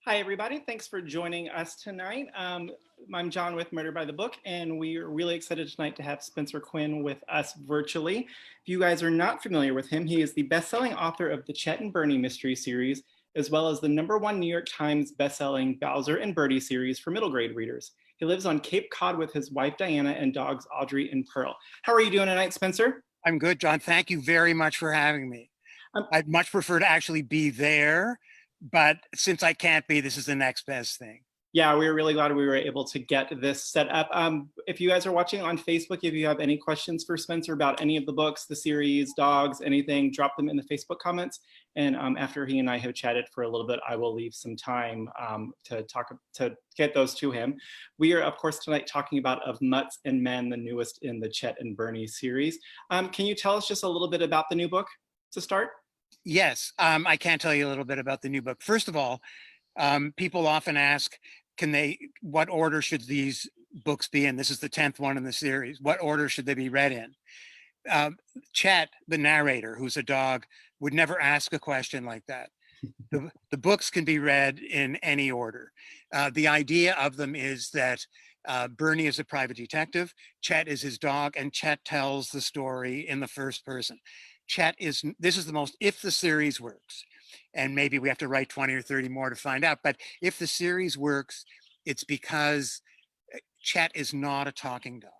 Hi, everybody. Thanks for joining us tonight. I'm John with Murder by the Book, and we are really excited tonight to have Spencer Quinn with us virtually. If you guys are not familiar with him, he is the best-selling author of the Chet and Bernie mystery series, as well as the #1 New York Times best-selling Bowser and Birdie series for middle grade readers. He lives on Cape Cod with his wife, Diana, and dogs, Audrey and Pearl. How are you doing tonight, Spencer? I'm good, John. Thank you very much for having me. Um, I'd much prefer to actually be there, but since I can't be, this is the next best thing. Yeah, we were really glad we were able to get this set up. If you guys are watching on Facebook, if you have any questions for Spencer about any of the books, the series, dogs, anything, drop them in the Facebook comments. And after he and I have chatted for a little bit, I will leave some time to get those to him. We are, of course, tonight talking about Of Mutts and Men, the newest in the Chet and Bernie series. Can you tell us just a little bit about the new book to start? Yes, I can tell you a little bit about the new book. First of all, people often ask, what order should these books be in? This is the 10th one in the series. What order should they be read in? Chet, the narrator, who's a dog, would never ask a question like that. The books can be read in any order. The idea of them is that Bernie is a private detective, Chet is his dog, and Chet tells the story in the first person. This is the most, if the series works, and maybe we have to write 20 or 30 more to find out, but if the series works, it's because Chet is not a talking dog.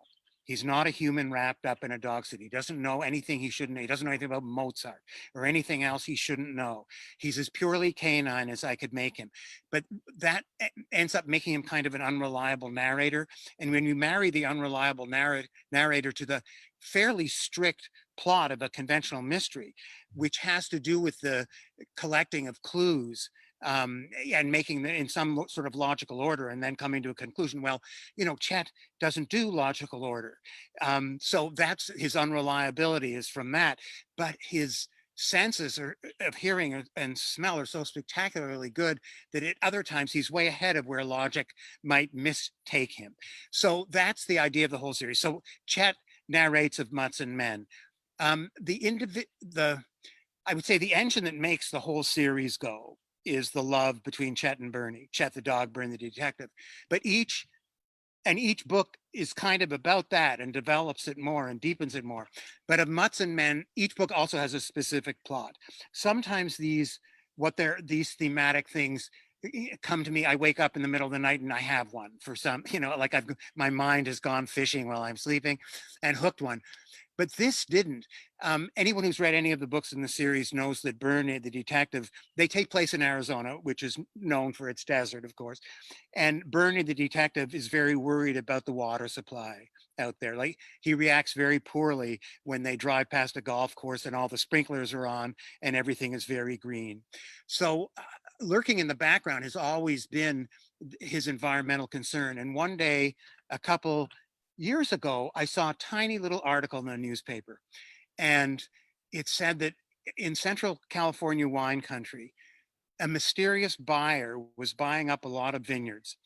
He's not a human wrapped up in a dog suit. He doesn't know anything he shouldn't know. He doesn't know anything about Mozart or anything else he shouldn't know. He's as purely canine as I could make him. But that ends up making him kind of an unreliable narrator. And when you marry the unreliable narrator to the fairly strict plot of a conventional mystery, which has to do with the collecting of clues and making them in some sort of logical order and then coming to a conclusion. Well, Chet doesn't do logical order. So that's his unreliability is from that, but his senses of hearing and smell are so spectacularly good that at other times he's way ahead of where logic might mistake him. So that's the idea of the whole series. So Chet narrates Of Mutts and Men. I would say the engine that makes the whole series go is the love between Chet and Bernie, Chet the dog, Bernie the detective. But each book is kind of about that and develops it more and deepens it more. But Of Mutts and Men, each book also has a specific plot. Sometimes these thematic things come to me. I wake up in the middle of the night and I have one for some, like my mind has gone fishing while I'm sleeping and hooked one. But this didn't. Anyone who's read any of the books in the series knows that Bernie, the detective, they take place in Arizona, which is known for its desert, of course. And Bernie, the detective, is very worried about the water supply out there. Like, he reacts very poorly when they drive past a golf course and all the sprinklers are on and everything is very green. So lurking in the background has always been his environmental concern. And one day, a couple years ago, I saw a tiny little article in the newspaper, and it said that in Central California wine country, a mysterious buyer was buying up a lot of vineyards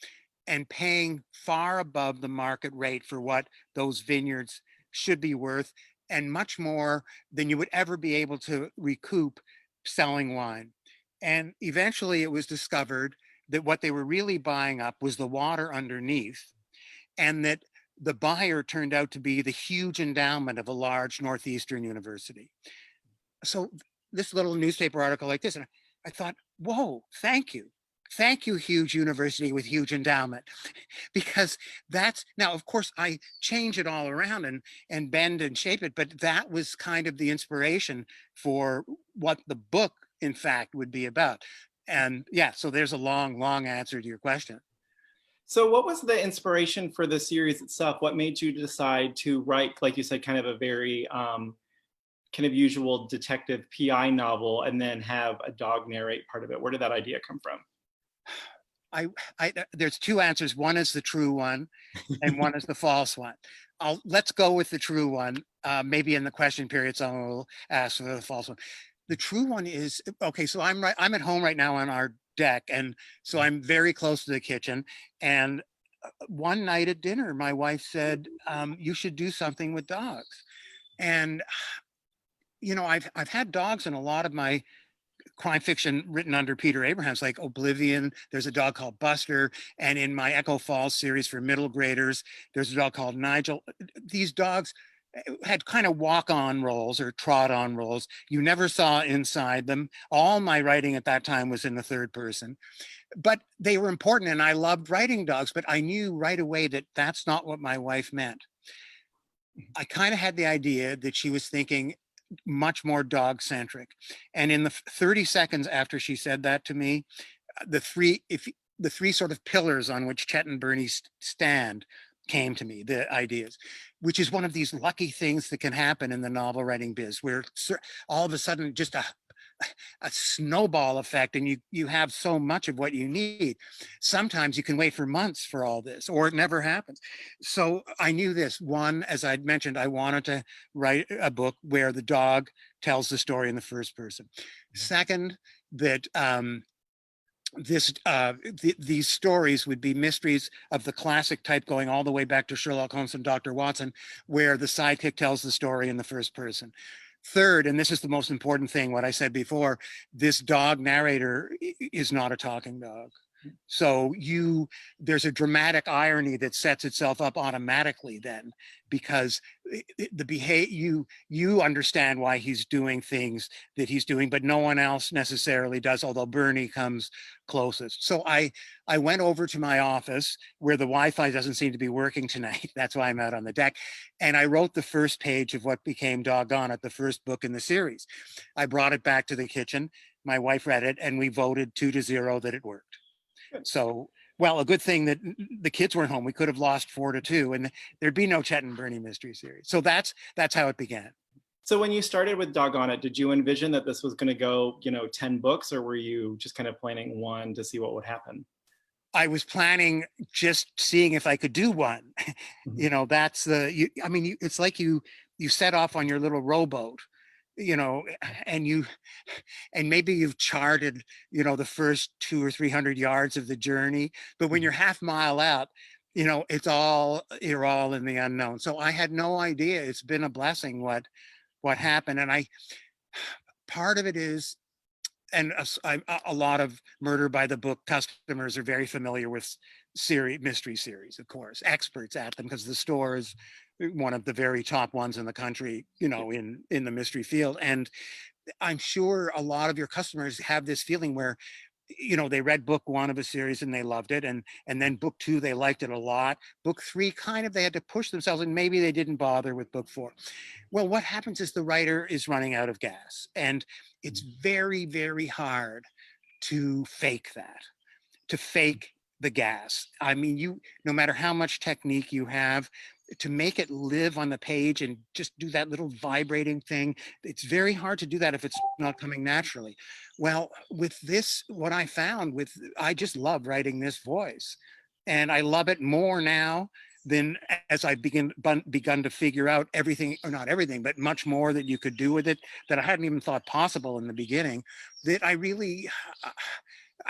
and paying far above the market rate for what those vineyards should be worth, and much more than you would ever be able to recoup selling wine. And eventually it was discovered that what they were really buying up was the water underneath, and that the buyer turned out to be the huge endowment of a large Northeastern university. So this little newspaper article like this, and I thought, whoa, thank you. Thank you, huge university with huge endowment. Because that's, now, of course, I change it all around and bend and shape it, but that was kind of the inspiration for what the book, in fact, would be about. And yeah, so there's a long, long answer to your question. So what was the inspiration for the series itself? What made you decide to write, like you said, kind of a very kind of usual detective PI novel and then have a dog narrate part of it? Where did that idea come from? There's two answers. One is the true one and one is the false one. Let's go with the true one. Maybe in the question period, someone will ask for the false one. The true one is, okay, so I'm at home right now on our deck. And so I'm very close to the kitchen. And one night at dinner, my wife said, you should do something with dogs. And, I've had dogs in a lot of my crime fiction written under Peter Abrahams, like Oblivion. There's a dog called Buster. And in my Echo Falls series for middle graders, there's a dog called Nigel. These dogs had kind of walk-on roles or trot-on roles. You never saw inside them. All my writing at that time was in the third person, but they were important, and I loved writing dogs, but I knew right away that that's not what my wife meant. I kind of had the idea that she was thinking much more dog-centric. And in the 30 seconds after she said that to me, the three sort of pillars on which Chet and Bernie stand came to me, the ideas, which is one of these lucky things that can happen in the novel writing biz, where all of a sudden just a snowball effect, and you have so much of what you need. Sometimes you can wait for months for all this, or it never happens. So I knew this. One, as I'd mentioned, I wanted to write a book where the dog tells the story in the first person. Second, that these stories would be mysteries of the classic type, going all the way back to Sherlock Holmes and Dr. Watson, where the sidekick tells the story in the first person. Third, and this is the most important thing, what I said before, this dog narrator is not a talking dog. So there's a dramatic irony that sets itself up automatically then, because you understand why he's doing things that he's doing, but no one else necessarily does, although Bernie comes closest. So I went over to my office, where the Wi-Fi doesn't seem to be working tonight. That's why I'm out on the deck. And I wrote the first page of what became Doggone It, the first book in the series. I brought it back to the kitchen. My wife read it, and we voted 2-0 that it worked. So, well, a good thing that the kids weren't home. We could have lost 4-2, and there'd be no Chet and Bernie mystery series. So that's how it began. So when you started with Doggone It, did you envision that this was going to go, 10 books, or were you just kind of planning one to see what would happen? I was planning just seeing if I could do one. Mm-hmm. That's it's like you set off on your little rowboat, and maybe you've charted, the first 200 or 300 yards of the journey, but when you're half mile out, you're all in the unknown. So I had no idea. It's been a blessing what happened. And part of it is, and a lot of Murder by the Book customers are very familiar with mystery series, of course, experts at them, because the store is one of the very top ones in the country, in the mystery field. And I'm sure a lot of your customers have this feeling where, they read book one of a series and they loved it. And then book two, they liked it a lot. Book three, kind of, they had to push themselves, and maybe they didn't bother with book four. Well, what happens is the writer is running out of gas, and it's very, very hard to fake that, to fake the gas. I mean, no matter how much technique you have, to make it live on the page and just do that little vibrating thing, it's very hard to do that if it's not coming naturally. Well, with this, what I found I just love writing this voice, and I love it more now than as I begun to figure out everything, or not everything, but much more that you could do with it that I hadn't even thought possible in the beginning, that I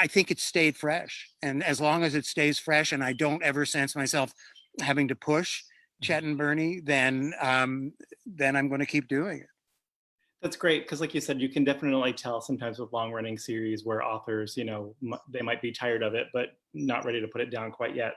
think it stayed fresh. And as long as it stays fresh and I don't ever sense myself having to push Chet and Bernie, then I'm going to keep doing it. That's great, because like you said, you can definitely tell sometimes with long running series where authors, they might be tired of it, but not ready to put it down quite yet.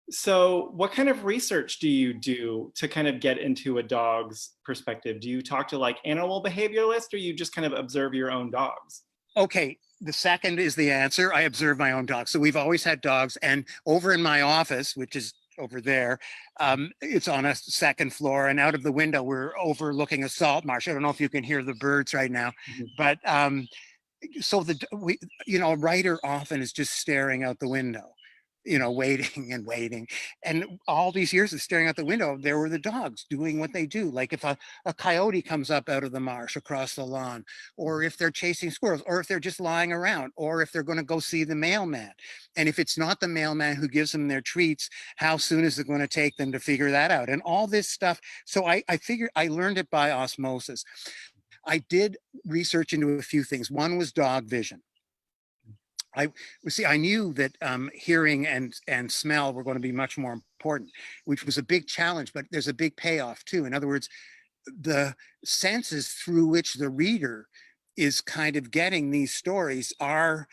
So what kind of research do you do to kind of get into a dog's perspective? Do you talk to like animal behavioralists, or you just kind of observe your own dogs? Okay, the second is the answer. I observe my own dogs. So we've always had dogs, and over in my office, which is over there, it's on a second floor, and out of the window we're overlooking a salt marsh. I don't know if you can hear the birds right now, but so a writer often is just staring out the window, waiting and waiting. And all these years of staring out the window, there were the dogs doing what they do. Like if a coyote comes up out of the marsh across the lawn, or if they're chasing squirrels, or if they're just lying around, or if they're going to go see the mailman. And if it's not the mailman who gives them their treats, how soon is it going to take them to figure that out? And all this stuff. So I figured I learned it by osmosis. I did research into a few things. One was dog vision. I knew that hearing and smell were going to be much more important, which was a big challenge, but there's a big payoff too. In other words, the senses through which the reader is kind of getting these stories are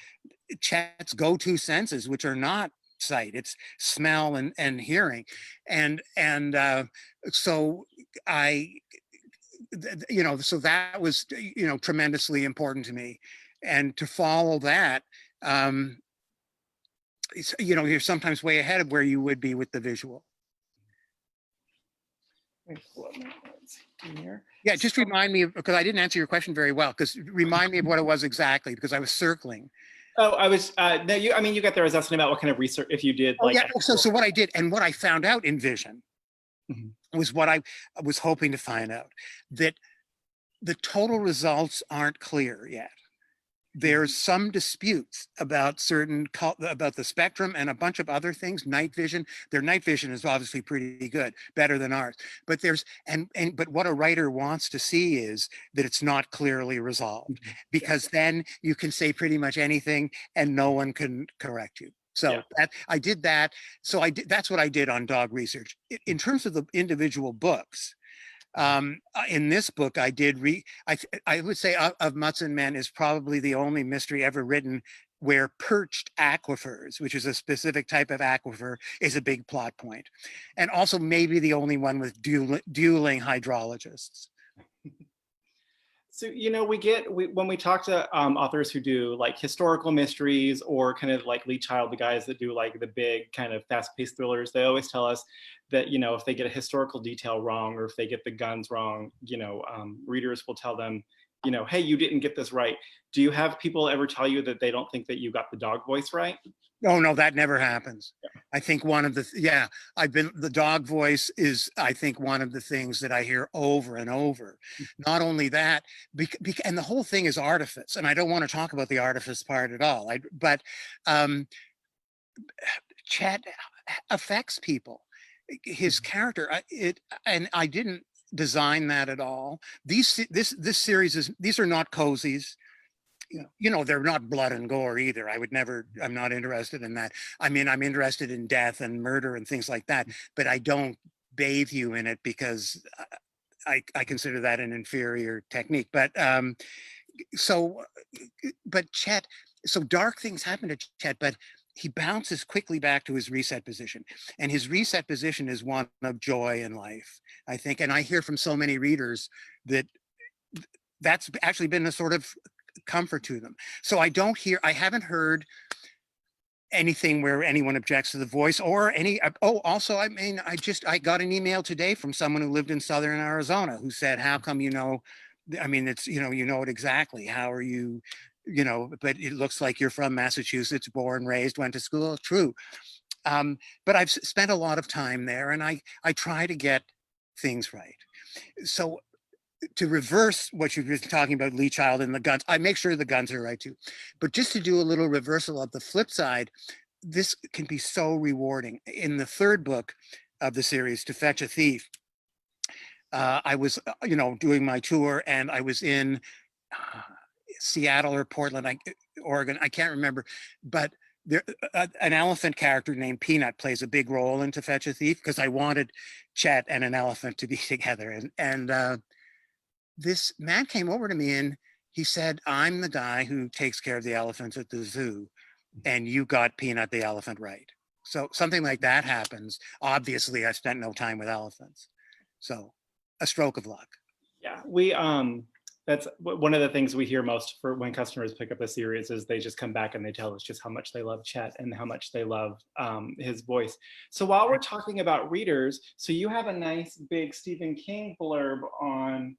Chet's go-to senses, which are not sight, it's smell and hearing. And so I, so that was, tremendously important to me. And to follow that, you're sometimes way ahead of where you would be with the visual. Let me pull up my notes here. Yeah, just remind me, because I didn't answer your question very well, because remind me of what it was exactly, because I was circling. Oh, I was, no, you got there. I was asking about what kind of research, if you did like. Yeah, so what I did, and what I found out in Vision was what I was hoping to find out, that the total results aren't clear yet. There's some disputes about about the spectrum and a bunch of other things. Night vision, their night vision is obviously pretty good, better than ours. But there's but what a writer wants to see is that it's not clearly resolved, because then you can say pretty much anything and no one can correct you. So I did that. So that's what I did on dog research. In terms of the individual books, in this book, I would say of Mutts and Men is probably the only mystery ever written where perched aquifers, which is a specific type of aquifer, is a big plot point. And also maybe the only one with dueling hydrologists. So, when we talk to authors who do like historical mysteries or kind of like Lee Child, the guys that do like the big kind of fast-paced thrillers, they always tell us that, if they get a historical detail wrong or if they get the guns wrong, readers will tell them, hey, you didn't get this right. Do you have people ever tell you that they don't think that you got the dog voice right? Oh, no, that never happens. Yeah. I think one of the, the dog voice is, I think, one of the things that I hear over and over. Not only that, and the whole thing is artifice. And I don't want to talk about the artifice part at all. But Chet affects people. His character, and I didn't design that at all. This series these are not cozies. They're not blood and gore either. I'm not interested in that. I mean, I'm interested in death and murder and things like that, but I don't bathe you in it because I consider that an inferior technique. But Chet, so dark things happen to Chet, but he bounces quickly back to his reset position. And his reset position is one of joy in life, I think. And I hear from so many readers that that's actually been a sort of comfort to them. So I haven't heard anything where anyone objects to the voice or also, I got an email today from someone who lived in Southern Arizona who said, how come it's, you know it exactly. How are you, but it looks like you're from Massachusetts, born, raised, went to school. True. But I've spent a lot of time there and I try to get things right. So to reverse what you've been talking about, Lee Child and the guns, I make sure the guns are right too. But just to do a little reversal of the flip side, this can be so rewarding. In the third book of the series, To Fetch a Thief, I was, doing my tour and I was in Seattle or Portland, Oregon, I can't remember, but there, an elephant character named Peanut plays a big role in To Fetch a Thief because I wanted Chet and an elephant to be together. And this man came over to me and he said, I'm the guy who takes care of the elephants at the zoo and you got Peanut the elephant right. So something like that happens. Obviously, I spent no time with elephants. So a stroke of luck. Yeah, that's one of the things we hear most for when customers pick up a series is they just come back and they tell us just how much they love Chet and how much they love his voice. So while we're talking about readers, so you have a nice big Stephen King blurb on,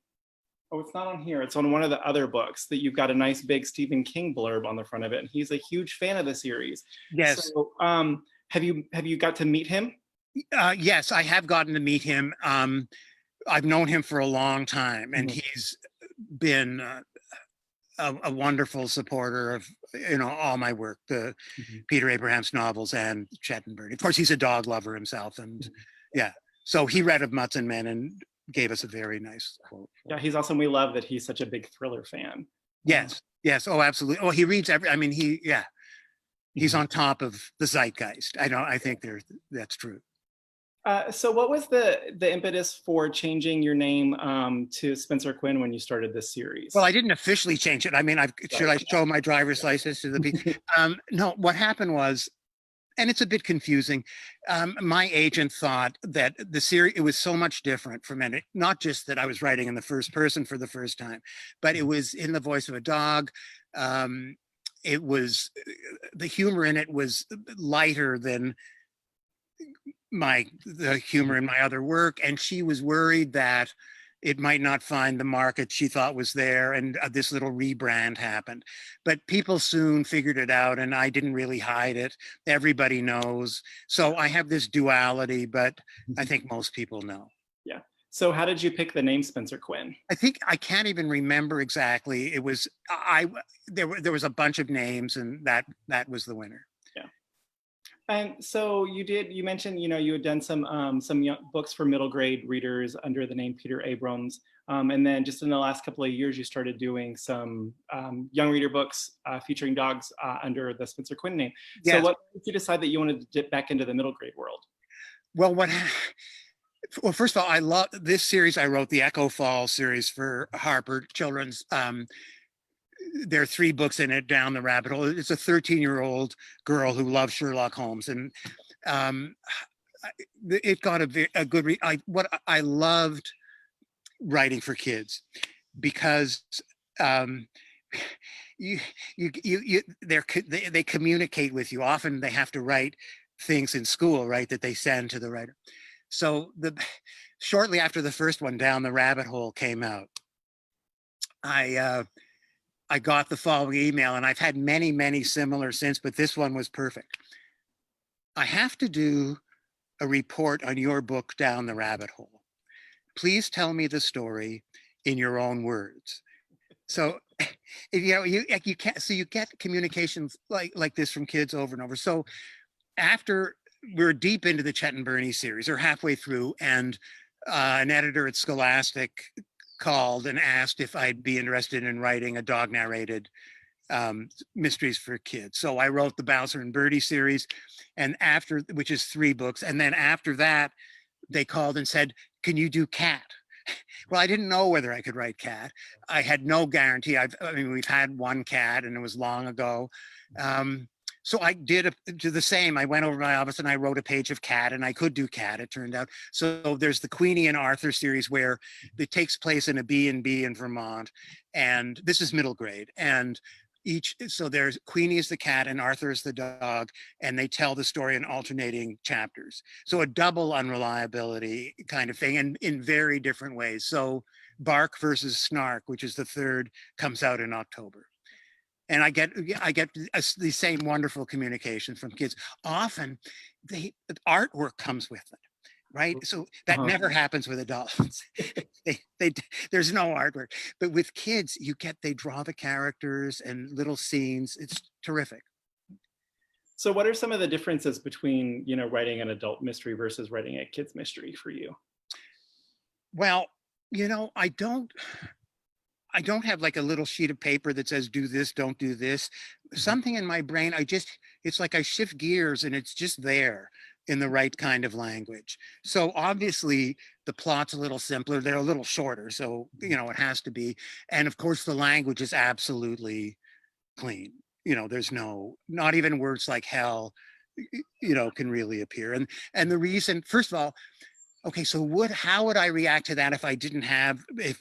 oh, it's not on here. It's on one of the other books that you've got a nice big Stephen King blurb on the front of it. And he's a huge fan of the series. Yes. So have you got to meet him? Yes, I have gotten to meet him. I've known him for a long time and he's been a wonderful supporter of all my work, the Peter Abraham's novels and Chet and Bernie. Of course, he's a dog lover himself, and so he read of Mutts and Men and gave us a very nice quote. Yeah, he's awesome. We love that he's such a big thriller fan. Yes, oh, absolutely. Oh, he reads he's on top of the zeitgeist. I think that's true. So what was the impetus for changing your name to Spencer Quinn when you started this Well, series? I didn't officially change it. I mean, should Right. I show my driver's license to the people? No, what happened was, and it's a bit confusing. My agent thought that the series, it was so much different from it. Not just that I was writing in the first person for the first time, but it was in the voice of a dog. It was, the humor in it was lighter than the humor in my other work, and she was worried that it might not find the market she thought was there, and this little rebrand happened. But people soon figured it out, and I didn't really hide it. Everybody knows. So I have this duality, but I think most people know. Yeah. So how did you pick the name Spencer Quinn? I think I can't even remember exactly. It was there was a bunch of names, and that was the winner. Yeah. And so you mentioned, you had done some young books for middle grade readers under the name Peter Abrams. And then just in the last couple of years, you started doing some young reader books featuring dogs under the Spencer Quinn name. So Yes. what did you decide that you wanted to dip back into the middle grade world? Well, first of all, I love this series. I wrote the Echo Fall series for Harper Children's. There are 3 books in it, Down the Rabbit Hole. It's a 13-year-old girl who loves Sherlock Holmes, and it got a good what I loved writing for kids, because they communicate with you. Often they have to write things in school, right, that they send to the writer. So shortly after the first one, Down the Rabbit Hole, came out, I got the following email, and I've had many, many similar since, but this one was perfect. I have to do a report on your book, Down the Rabbit Hole. Please tell me the story in your own words. So, you can't. So you get communications like this from kids over and over. So after we're deep into the Chet and Bernie series, or halfway through, and an editor at Scholastic called and asked if I'd be interested in writing a dog narrated mysteries for kids. So I wrote the Bowser and Birdie series, and which is 3 books. And then after that, they called and said, can you do cat? Well, I didn't know whether I could write cat. I had no guarantee. I mean, we've had 1 cat, and it was long ago. So I did the same. I went over to my office and I wrote a page of cat, and I could do cat, it turned out. So there's the Queenie and Arthur series, where it takes place in a B&B in Vermont. And this is middle grade. And so there's Queenie is the cat and Arthur is the dog, and they tell the story in alternating chapters. So a double unreliability kind of thing, and in very different ways. So Bark versus Snark, which is the 3rd, comes out in October. And I get the same wonderful communication from kids. Often the artwork comes with it, right? So that never happens with adults. There's no artwork, but with kids, they draw the characters and little scenes. It's terrific. So what are some of the differences between, writing an adult mystery versus writing a kid's mystery for you? Well, I don't have like a little sheet of paper that says, do this, don't do this. Something in my brain, it's like I shift gears, and it's just there in the right kind of language. So obviously the plot's a little simpler. They're a little shorter. So, it has to be. And of course the language is absolutely clean. There's not even words like hell, can really appear. And the reason, first of all, okay, so how would I react to that if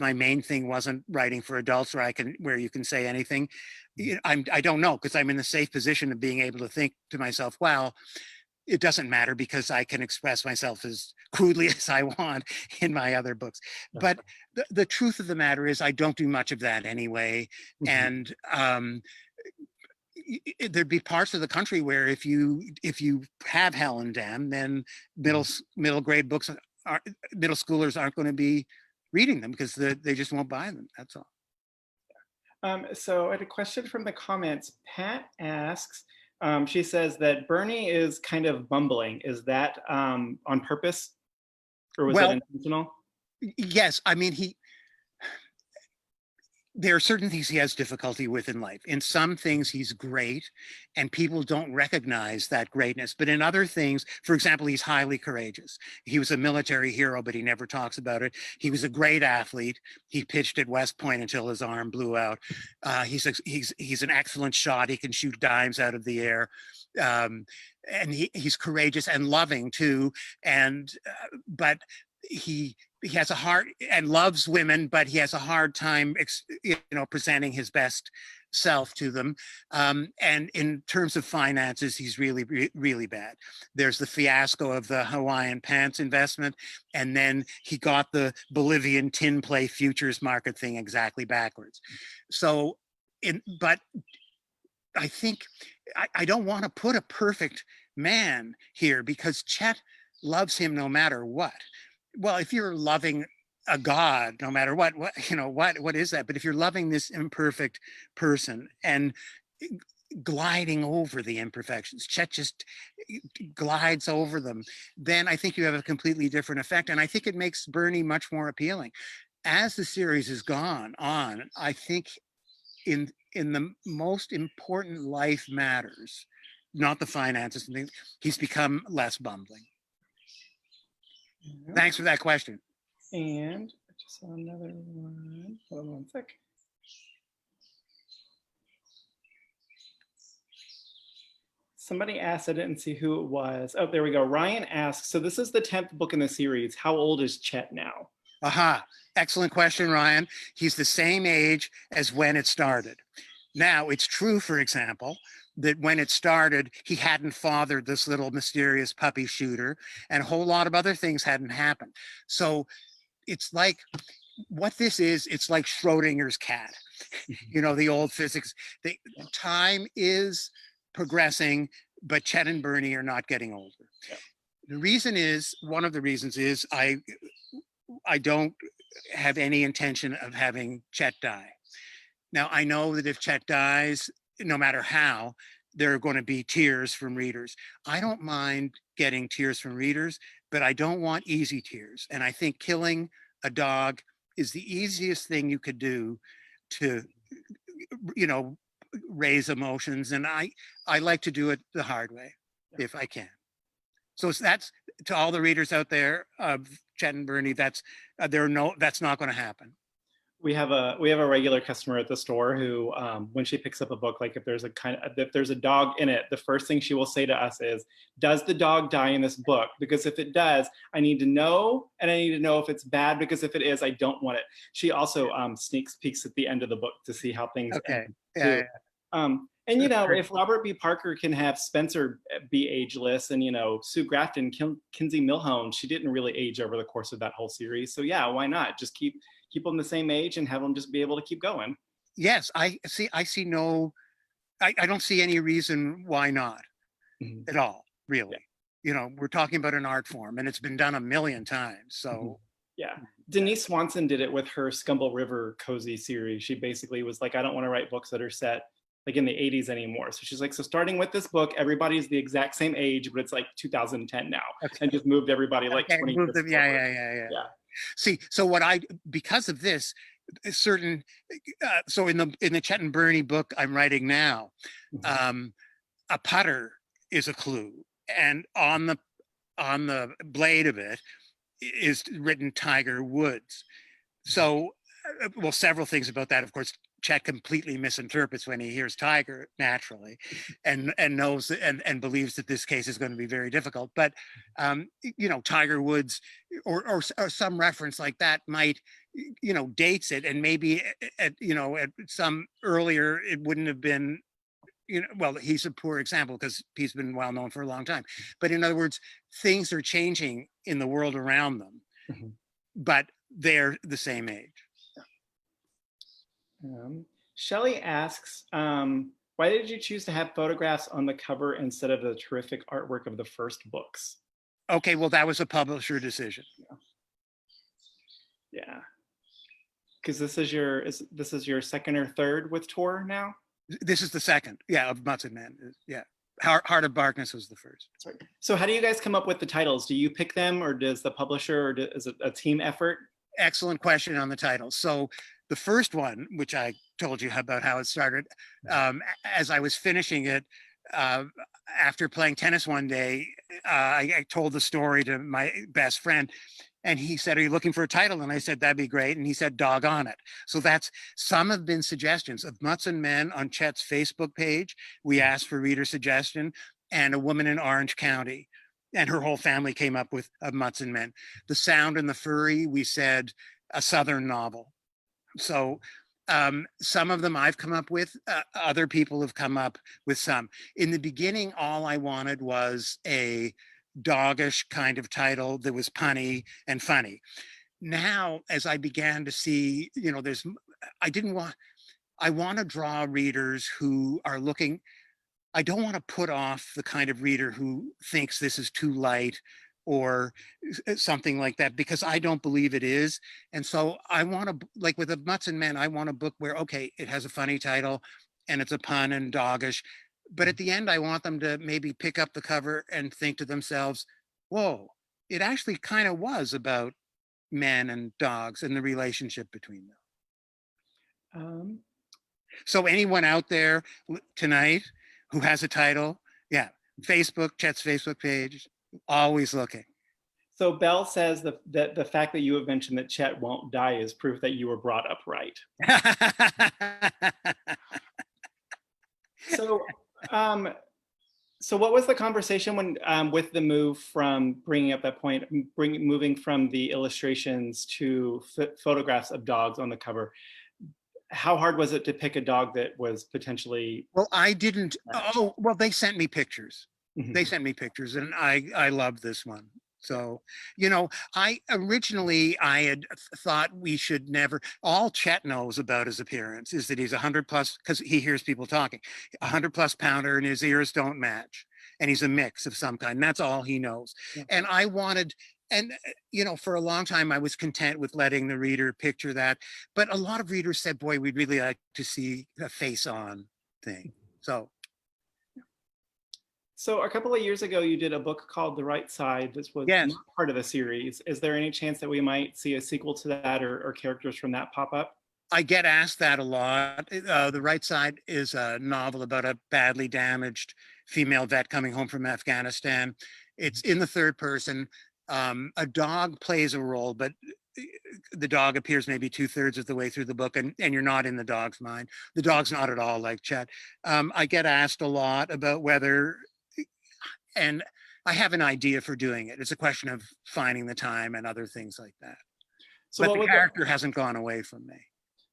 my main thing wasn't writing for adults, where you can say anything? I don't know, because I'm in the safe position of being able to think to myself, well, it doesn't matter because I can express myself as crudely as I want in my other books. But the truth of the matter is I don't do much of that anyway. And there'd be parts of the country where if you have hell and damn, then middle grade books middle schoolers aren't going to be reading them because they just won't buy them. That's all. So I had a question from the comments. Pat asks, she says that Bernie is kind of bumbling. Is that on purpose, or was that intentional? Yes. I mean, there are certain things he has difficulty with in life. In some things, he's great, and people don't recognize that greatness. But in other things, for example, he's highly courageous. He was a military hero, but he never talks about it. He was a great athlete. He pitched at West Point until his arm blew out. He's an excellent shot. He can shoot dimes out of the air. And he's courageous and loving too. And but he has a heart and loves women, but he has a hard time, presenting his best self to them. And in terms of finances, he's really, really bad. There's the fiasco of the Hawaiian pants investment, and then he got the Bolivian tin play futures market thing exactly backwards. So, but I think I don't want to put a perfect man here, because Chet loves him no matter what. Well, if you're loving a god, no matter what is that? But if you're loving this imperfect person and gliding over the imperfections, Chet just glides over them, then I think you have a completely different effect. And I think it makes Bernie much more appealing. As the series has gone on, I think in the most important life matters, not the finances and things, he's become less bumbling. Yeah. Thanks for that question. And I just saw another one. Hold on one sec. Somebody asked, I didn't see who it was. Oh, there we go. Ryan asks, so this is the 10th book in the series. How old is Chet now? Aha. Excellent question, Ryan. He's the same age as when it started. Now, it's true, for example, that when it started, he hadn't fathered this little mysterious puppy shooter, and a whole lot of other things hadn't happened. So it's like, what this is, it's like Schrodinger's cat, the old physics. Time is progressing, but Chet and Bernie are not getting older. Yeah. The reason is, one of the reasons is I don't have any intention of having Chet die. Now, I know that if Chet dies, no matter how, there are going to be tears from readers. I don't mind getting tears from readers, but I don't want easy tears. And I think killing a dog is the easiest thing you could do to, raise emotions. And I like to do it the hard way, if I can. So that's to all the readers out there of Chet and Bernie. That's not going to happen. We have a regular customer at the store who, when she picks up a book, like if there's a dog in it, the first thing she will say to us is, "Does the dog die in this book? Because if it does, I need to know, and I need to know if it's bad. Because if it is, I don't want it." She also sneaks peeks at the end of the book to see how things end. Yeah. And if Robert B. Parker can have Spencer be ageless, and Sue Grafton, Kinsey Milhone, she didn't really age over the course of that whole series. So yeah, why not just keep them the same age and have them just be able to keep going? Yes, I don't see any reason why not at all, really. Yeah. We're talking about an art form, and it's been done a million times. So yeah. Denise Swanson did it with her Scumble River Cozy series. She basically was like, I don't want to write books that are set like in the 80s anymore. So she's like, so starting with this book, everybody's the exact same age, but it's like 2010 now. Okay. And just moved everybody like 20 years forward. Yeah. See, so because of this, certain, so in the Chet and Bernie book I'm writing now, a putter is a clue, and on the blade of it is written Tiger Woods. So, well, several things about that. Of course, Chet completely misinterprets when he hears Tiger, naturally, and knows and believes that this case is going to be very difficult. But Tiger Woods or some reference like that might dates it, and maybe at some earlier it wouldn't have been. Well, he's a poor example because he's been well known for a long time. But in other words, things are changing in the world around them, but they're the same age. Shelley asks, why did you choose to have photographs on the cover instead of the terrific artwork of the first books? Okay, well, that was a publisher decision. Yeah. Because this is your second or third with Tor now? This is the second, of Mutts and Men. Yeah. Heart of Darkness was the first. Sorry. So how do you guys come up with the titles? Do you pick them, or does the publisher, or is it a team effort? Excellent question on the title. So The first one, which I told you about how it started, as I was finishing it, after playing tennis one day, I told the story to my best friend, and he said, "Are you looking for a title?" And I said, "That'd be great." And he said, "Dog on it." So that's, some have been suggestions of Mutts and Men on Chet's Facebook page. We asked for reader suggestion, and a woman in Orange County, and her whole family came up with Mutts and Men. The Sound and the Furry, we said a Southern novel. So some of them I've come up with, other people have come up with some. In the beginning, all I wanted was a doggish kind of title that was punny and funny. Now, as I began to see, I want to draw readers who are looking, I don't want to put off the kind of reader who thinks this is too light or something like that, because I don't believe it is. And so I want to, like with the Mutts and Men, I want a book where, okay, it has a funny title and it's a pun and doggish, but at the end, I want them to maybe pick up the cover and think to themselves, whoa, it actually kind of was about men and dogs and the relationship between them. So anyone out there tonight who has a title, yeah, Facebook, Chet's Facebook page, always looking. So Belle says that the fact that you have mentioned that Chet won't die is proof that you were brought up right. So what was the conversation when with the move from bringing up that point, moving from the illustrations to photographs of dogs on the cover? How hard was it to pick a dog that was potentially? Well, I didn't. Oh, well, they sent me pictures. Mm-hmm. They sent me pictures, and I loved this one. So, I had thought we should never, all Chet knows about his appearance is that he's 100 plus, because he hears people talking, 100 plus pounder and his ears don't match. And he's a mix of some kind. And that's all he knows. Yeah. And I wanted, and for a long time, I was content with letting the reader picture that. But a lot of readers said, boy, we'd really like to see a face on thing. So a couple of years ago, you did a book called The Right Side. This was not part of the series. Is there any chance that we might see a sequel to that or characters from that pop up? I get asked that a lot. The Right Side is a novel about a badly damaged female vet coming home from Afghanistan. It's in the third person. A dog plays a role, but the dog appears maybe 2/3 of the way through the book, and you're not in the dog's mind. The dog's not at all like Chet. I get asked a lot about whether, and I have an idea for doing it. It's a question of finding the time and other things like that. So but the character hasn't gone away from me.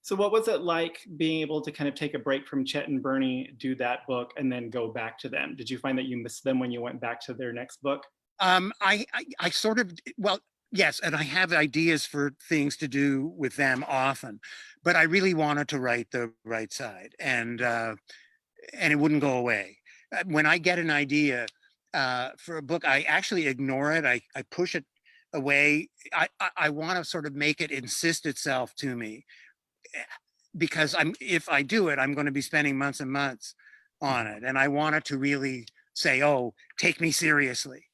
So what was it like being able to kind of take a break from Chet and Bernie, do that book, and then go back to them? Did you find that you missed them when you went back to their next book? I sort of, well, yes, and I have ideas for things to do with them often, but I really wanted to write The Right Side, and it wouldn't go away. When I get an idea for a book, I actually ignore it. I push it away. I want to sort of make it insist itself to me, because if I do it, I'm going to be spending months and months on it, and I want it to really say, "Oh, take me seriously."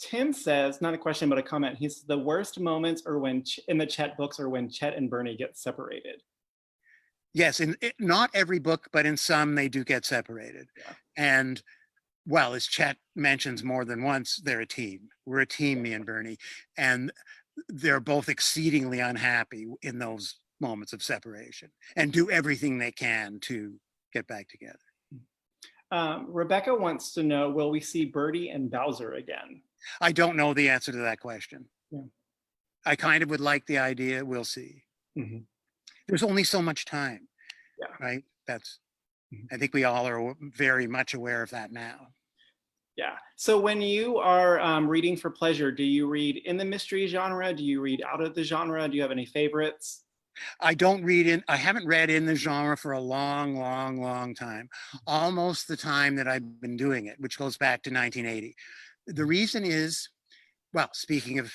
Tim says, not a question, but a comment. He says the worst moments are when in the Chet books are when Chet and Bernie get separated. Yes, in not every book, but in some they do get separated. Yeah. And well, as Chet mentions more than once, they're a team. We're a team, me and Bernie, and they're both exceedingly unhappy in those moments of separation and do everything they can to get back together. Rebecca wants to know, will we see Birdie and Bowser again? I don't know the answer to that question. Yeah. I kind of would like the idea. We'll see. Mm-hmm. There's only so much time, right? That's, I think we all are very much aware of that now. Yeah. So when you are reading for pleasure, do you read in the mystery genre? Do you read out of the genre? Do you have any favorites? I haven't read in the genre for a long, long, long time. Almost the time that I've been doing it, which goes back to 1980. The reason is, well, speaking of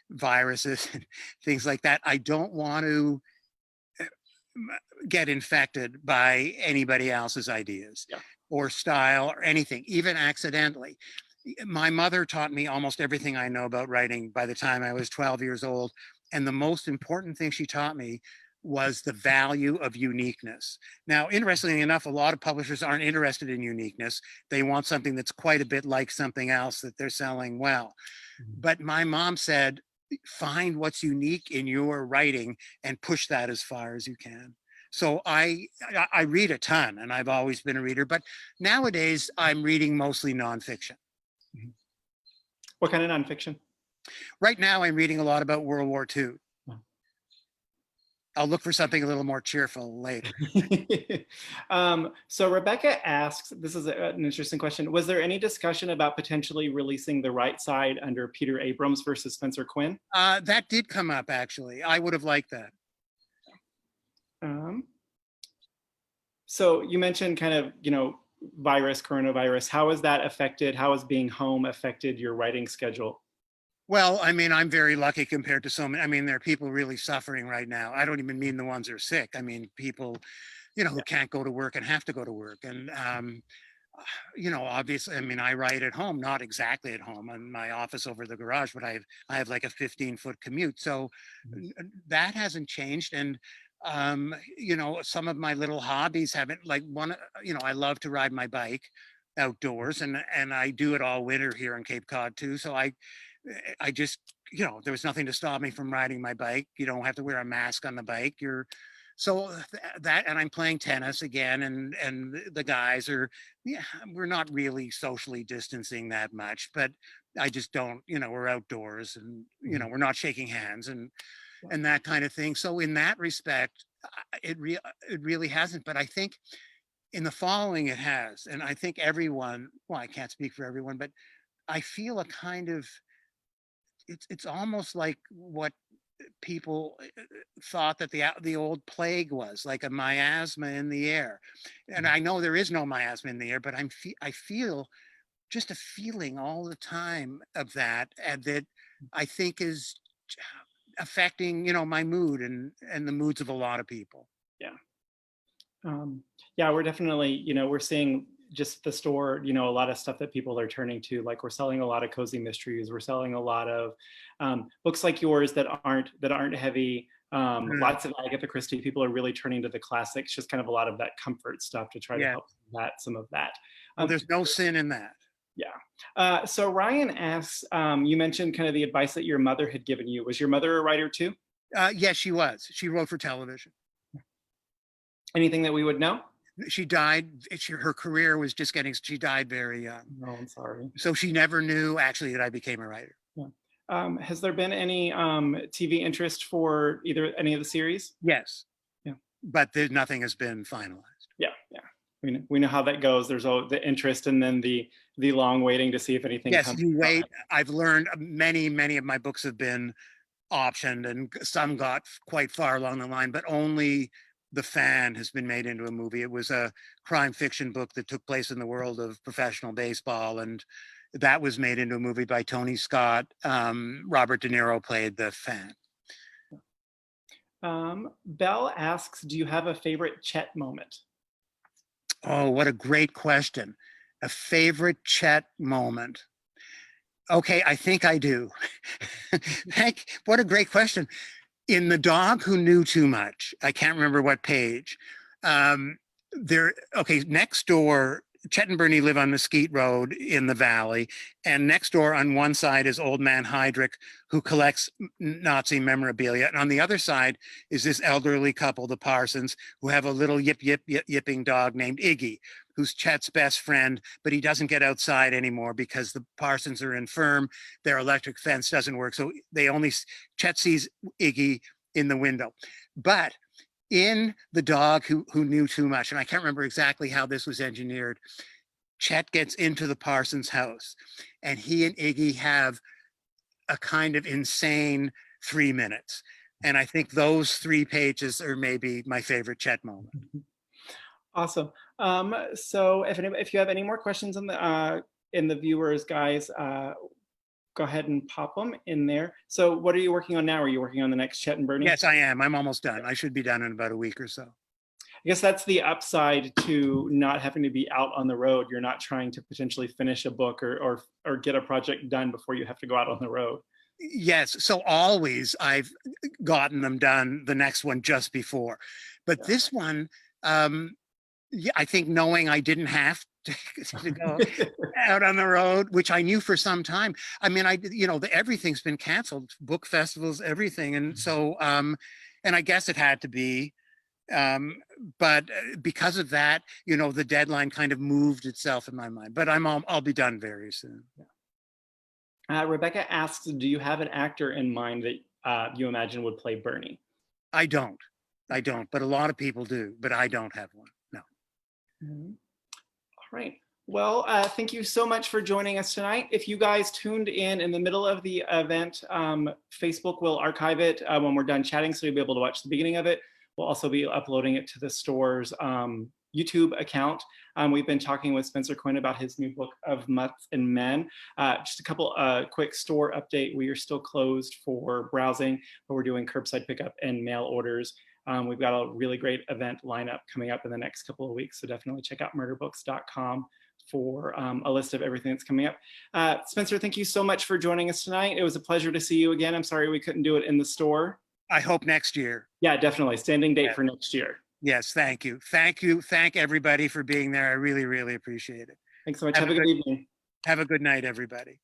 viruses and things like that, I don't want to get infected by anybody else's ideas or style or anything, even accidentally. My mother taught me almost everything I know about writing by the time I was 12 years old. And the most important thing she taught me was the value of uniqueness. Now, interestingly enough, a lot of publishers aren't interested in uniqueness. They want something that's quite a bit like something else that they're selling well. But my mom said, find what's unique in your writing and push that as far as you can. So I read a ton, and I've always been a reader, but nowadays I'm reading mostly nonfiction. What kind of nonfiction? Right now I'm reading a lot about World War II. I'll look for something a little more cheerful later. So Rebecca asks, this is an interesting question. Was there any discussion about potentially releasing The Right Side under Peter Abrams versus Spencer Quinn? That did come up, actually. I would have liked that. So you mentioned kind of, coronavirus. How has that affected, how has being home affected your writing schedule? Well, I mean, I'm very lucky compared to so many. I mean, there are people really suffering right now. I don't even mean the ones who are sick. I mean, people, who can't go to work and have to go to work. And, obviously, I mean, I write at home, not exactly at home in my office over the garage, but I have like a 15-foot commute. So that hasn't changed. And, some of my little hobbies haven't, like I love to ride my bike outdoors, and I do it all winter here in Cape Cod too. So I just, there was nothing to stop me from riding my bike. You don't have to wear a mask on the bike. And I'm playing tennis again, and the guys are, we're not really socially distancing that much, but I just don't, we're outdoors, and, we're not shaking hands and that kind of thing. So in that respect, it really hasn't, but I think in the following it has. And I think everyone, well, I can't speak for everyone, but I feel a kind of, it's almost like what people thought that the old plague was, like a miasma in the air. And I know there is no miasma in the air, but I feel just a feeling all the time of that, and that I think is affecting, my mood and the moods of a lot of people. Yeah, we're definitely, we're seeing just the store, a lot of stuff that people are turning to. Like, we're selling a lot of cozy mysteries. We're selling a lot of books like yours that aren't heavy. Lots of Agatha Christie. People are really turning to the classics, just kind of a lot of that comfort stuff to try to help some of that. Well, there's no sin in that. Yeah. So Ryan asks, you mentioned kind of the advice that your mother had given you. Was your mother a writer too? Yes, she was. She wrote for television. Anything that we would know? She died. Her career was just getting, she died very young. Oh, I'm sorry. So she never knew actually that I became a writer. Yeah. Has there been any TV interest for any of the series? Yes. Yeah. But nothing has been finalized. Yeah. We know how that goes. There's all the interest, and then the long waiting to see if anything comes. Yes, you wait. I've learned many of my books have been optioned, and some got quite far along the line, but only The Fan has been made into a movie. It was a crime fiction book that took place in the world of professional baseball, and that was made into a movie by Tony Scott. Robert De Niro played the Fan. Belle asks, do you have a favorite Chet moment? Oh, what a great question. A favorite Chet moment. Okay, I think I do. What a great question. In The Dog Who Knew Too Much, I can't remember what page. Next door, Chet and Bernie live on Mesquite Road in the valley, and next door on one side is Old Man Heydrich, who collects Nazi memorabilia, and on the other side is this elderly couple, the Parsons, who have a little yipping dog named Iggy, who's Chet's best friend, but he doesn't get outside anymore because the Parsons are infirm. Their electric fence doesn't work, so Chet sees Iggy in the window. But in The Dog Who Knew Too Much, and I can't remember exactly how this was engineered, Chet gets into the Parsons house, and he and Iggy have a kind of insane 3 minutes. And I think those 3 pages are maybe my favorite Chet moment. Awesome. So if you have any more questions in the viewers, guys, go ahead and pop them in there. So what are you working on now? Are you working on the next Chet and Bernie? Yes, I am. I'm almost done. I should be done in about a week or so. I guess that's the upside to not having to be out on the road. You're not trying to potentially finish a book or get a project done before you have to go out on the road. Yes. So always I've gotten them done the next one just before. But this one, yeah, I think knowing I didn't have to go out on the road, which I knew for some time. I mean, everything's been canceled, book festivals, everything. And so, and I guess it had to be, but because of that, the deadline kind of moved itself in my mind, but I'll be done very soon. Rebecca asks, do you have an actor in mind that you imagine would play Bernie? I don't, but a lot of people do, but I don't have one. No. All right. Well, thank you so much for joining us tonight. If you guys tuned in the middle of the event, Facebook will archive it when we're done chatting, so you'll be able to watch the beginning of it. We'll also be uploading it to the store's YouTube account. We've been talking with Spencer Quinn about his new book of Mutts and Men. Just a couple quick store update. We are still closed for browsing, but we're doing curbside pickup and mail orders. We've got a really great event lineup coming up in the next couple of weeks, so definitely check out murderbooks.com for a list of everything that's coming up. Spencer, thank you so much for joining us tonight. It was a pleasure to see you again. I'm sorry we couldn't do it in the store. I hope next year. Yeah, definitely. Standing date for next year. Yes, thank you. Thank you. Thank everybody for being there. I really, really appreciate it. Thanks so much. Have a good evening. Have a good night, everybody.